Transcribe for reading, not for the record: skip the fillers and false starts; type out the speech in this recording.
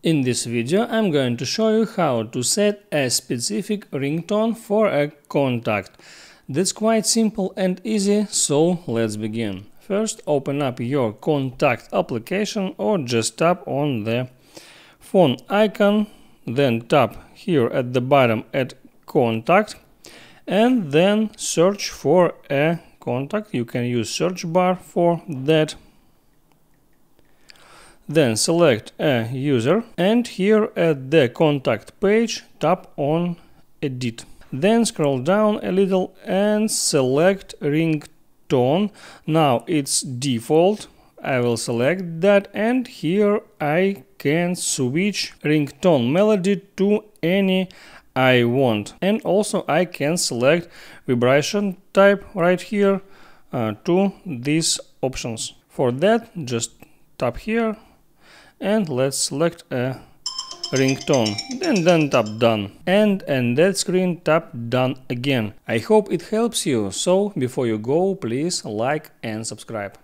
In this video I'm going to show you how to set a specific ringtone for a contact. That's quite simple and easy, so let's begin. First, open up your contact application or just tap on the phone icon, then tap here at the bottom at contact and then search for a contact. You can use search bar for that. Then select a user and here at the contact page tap on edit. Then scroll down a little and select ringtone. Now it's default. I will select that and here I can switch ringtone melody to any I want. And also I can select vibration type right here to these options. For that, just tap here and let's select a ringtone, then tap done, and in that screen tap done again. I hope it helps you, so before you go, please like and subscribe.